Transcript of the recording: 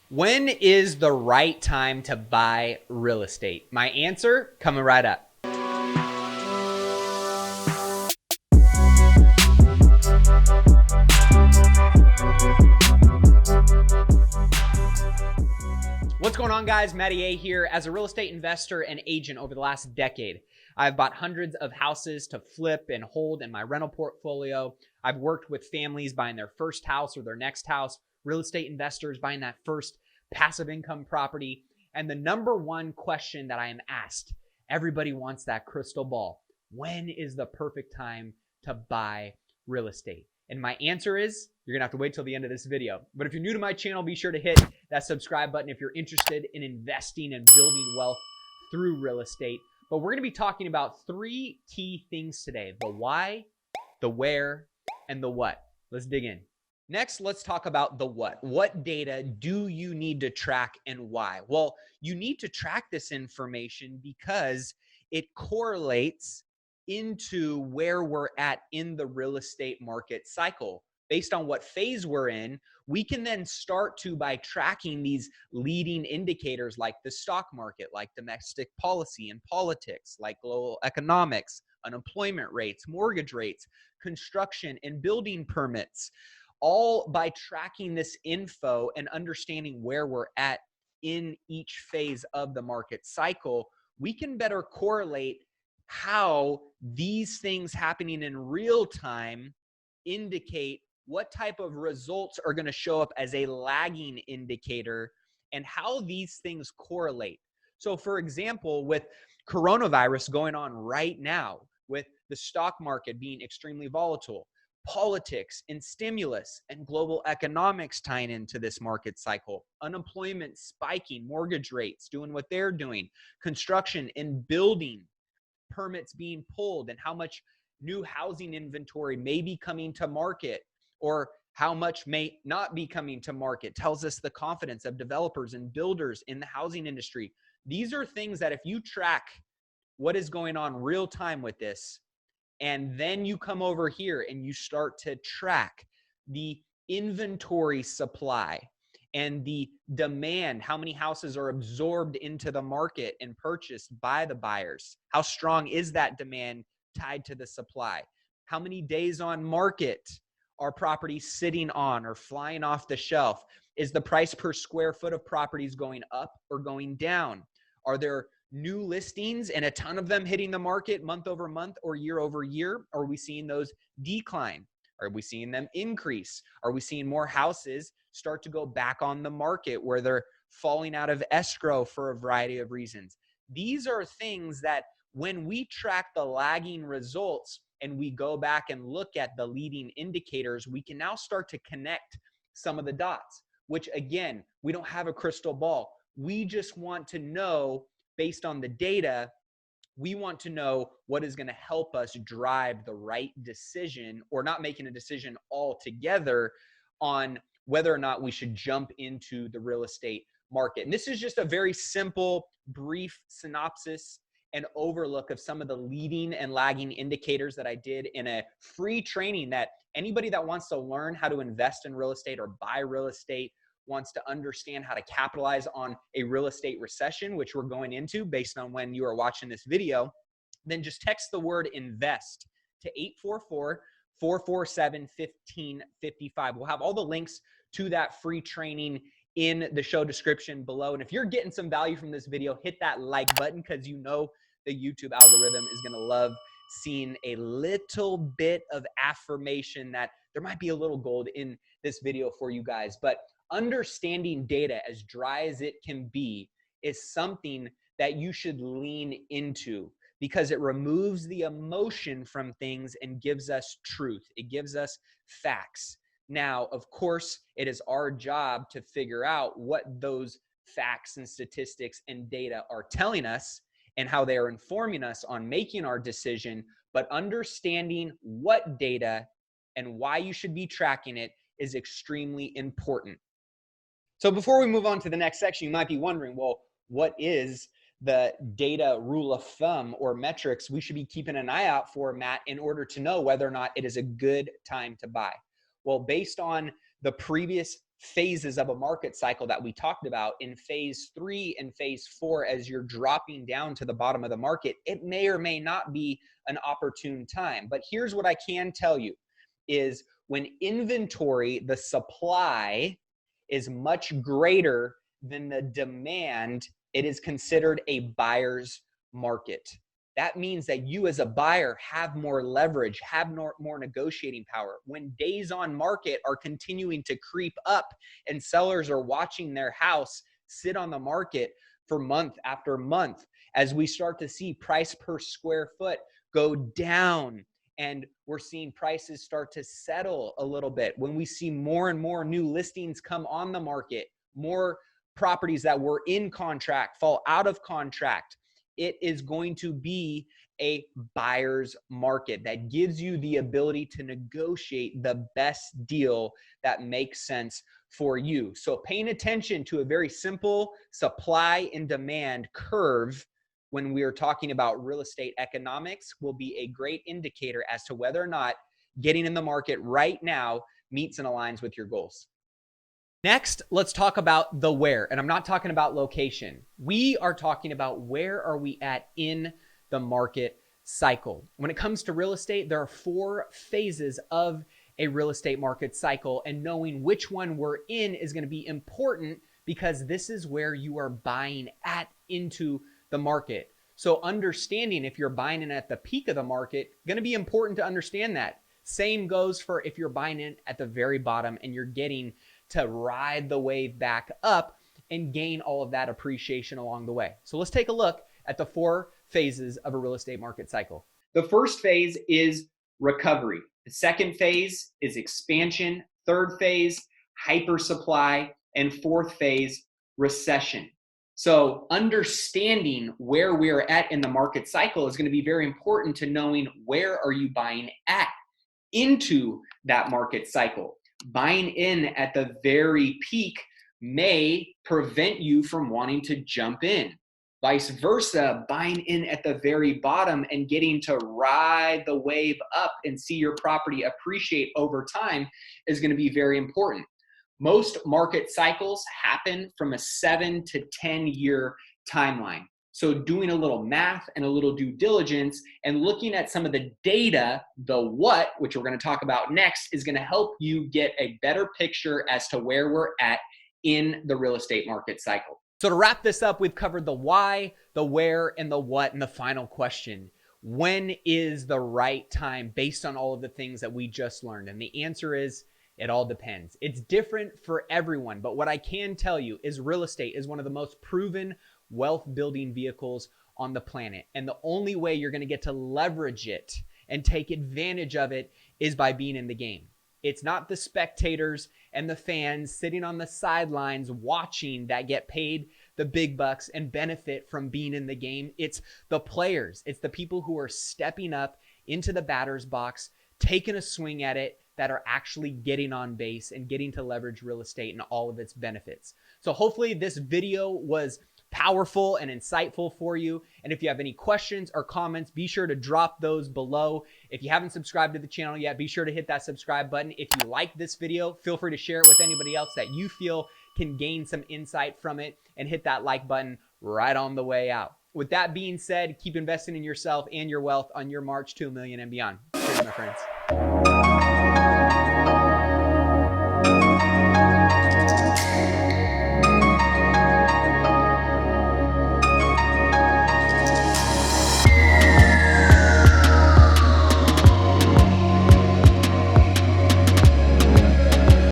When is the right time to buy real estate? My answer coming right up. What's going on, guys? Matty A here. As a real estate investor and agent over the last decade, I've bought hundreds of houses to flip and hold in my rental portfolio. I've worked with families buying their first house or their next house, real estate investors buying that first passive income property. And the number one question that I am asked, everybody wants that crystal ball. When is the perfect time to buy real estate? And my answer is, you're gonna have to wait till the end of this video. But if you're new to my channel, be sure to hit that subscribe button if you're interested in investing and building wealth through real estate. But we're gonna be talking about three key things today: the why, the where, and the what. Let's dig in. Next, let's talk about the what. What data do you need to track and why? Well, you need to track this information because it correlates into where we're at in the real estate market cycle. Based on what phase we're in, we can then start to, by tracking these leading indicators like the stock market, like domestic policy and politics, like global economics, unemployment rates, mortgage rates, construction and building permits, all by tracking this info and understanding where we're at in each phase of the market cycle, we can better correlate how these things happening in real time indicate what type of results are going to show up as a lagging indicator and how these things correlate. So for example, with coronavirus going on right now, with the stock market being extremely volatile, politics and stimulus and global economics tying into this market cycle, unemployment spiking, mortgage rates doing what they're doing, construction and building permits being pulled, and how much new housing inventory may be coming to market or how much may not be coming to market tells us the confidence of developers and builders in the housing industry. These are things that if you track what is going on real time with this, and then you come over here and you start to track the inventory supply and the demand, how many houses are absorbed into the market and purchased by the buyers. How strong is that demand tied to the supply? How many days on market are properties sitting on or flying off the shelf? Is the price per square foot of properties going up or going down? Are there new listings and a ton of them hitting the market month over month or year over year? Are we seeing those decline? Are we seeing them increase? Are we seeing more houses start to go back on the market where they're falling out of escrow for a variety of reasons? These are things that when we track the lagging results and we go back and look at the leading indicators, we can now start to connect some of the dots, which again, we don't have a crystal ball. We just want to know, based on the data, we want to know what is going to help us drive the right decision, or not making a decision altogether on whether or not we should jump into the real estate market. And this is just a very simple, brief synopsis and overlook of some of the leading and lagging indicators that I did in a free training that anybody that wants to learn how to invest in real estate or buy real estate, wants to understand how to capitalize on a real estate recession, which we're going into based on when you are watching this video, then just text the word invest to 844-447-1555. We'll have all the links to that free training in the show description below. And if you're getting some value from this video, hit that like button, because you know the YouTube algorithm is going to love seeing a little bit of affirmation that there might be a little gold in this video for you guys. But understanding data, as dry as it can be, is something that you should lean into, because it removes the emotion from things and gives us truth. It gives us facts. Now, of course, it is our job to figure out what those facts and statistics and data are telling us and how they are informing us on making our decision. But understanding what data and why you should be tracking it is extremely important. So before we move on to the next section, you might be wondering, well, what is the data rule of thumb or metrics we should be keeping an eye out for, Matt, in order to know whether or not it is a good time to buy? Well, based on the previous phases of a market cycle that we talked about in phase 3 and phase 4, as you're dropping down to the bottom of the market, it may or may not be an opportune time. But here's what I can tell you is when inventory, the supply, is much greater than the demand, it is considered a buyer's market. That means that you as a buyer have more leverage, have more negotiating power. When days on market are continuing to creep up and sellers are watching their house sit on the market for month after month, as we start to see price per square foot go down and we're seeing prices start to settle a little bit, when we see more and more new listings come on the market, more properties that were in contract fall out of contract, it is going to be a buyer's market that gives you the ability to negotiate the best deal that makes sense for you. So paying attention to a very simple supply and demand curve when we are talking about real estate economics will be a great indicator as to whether or not getting in the market right now meets and aligns with your goals. Next, let's talk about the where. And I'm not talking about location. We are talking about where are we at in the market cycle. When it comes to real estate, there are 4 phases of a real estate market cycle, and knowing which one we're in is going to be important because this is where you are buying at into the market. So understanding if you're buying in at the peak of the market, going to be important to understand that. Same goes for if you're buying in at the very bottom and you're getting to ride the wave back up and gain all of that appreciation along the way. So let's take a look at the 4 phases of a real estate market cycle. The first phase is recovery. The second phase is expansion. Third phase, hyper supply. And fourth phase, recession. So understanding where we're at in the market cycle is going to be very important to knowing where are you buying at into that market cycle. Buying in at the very peak may prevent you from wanting to jump in. Vice versa, buying in at the very bottom and getting to ride the wave up and see your property appreciate over time is going to be very important. Most market cycles happen from a 7 to 10 year timeline. So doing a little math and a little due diligence and looking at some of the data, the what, which we're going to talk about next, is going to help you get a better picture as to where we're at in the real estate market cycle. So to wrap this up, we've covered the why, the where, and the what, and the final question. When is the right time based on all of the things that we just learned? And the answer is, it all depends. It's different for everyone, but what I can tell you is real estate is one of the most proven wealth building vehicles on the planet. And the only way you're going to get to leverage it and take advantage of it is by being in the game. It's not the spectators and the fans sitting on the sidelines watching that get paid the big bucks and benefit from being in the game. It's the players. It's the people who are stepping up into the batter's box, taking a swing at it, that are actually getting on base and getting to leverage real estate and all of its benefits. So hopefully this video was powerful and insightful for you. And if you have any questions or comments, be sure to drop those below. If you haven't subscribed to the channel yet, be sure to hit that subscribe button. If you like this video, feel free to share it with anybody else that you feel can gain some insight from it, and hit that like button right on the way out. With that being said, keep investing in yourself and your wealth on your march to $1 million and beyond. Cheers, my friends.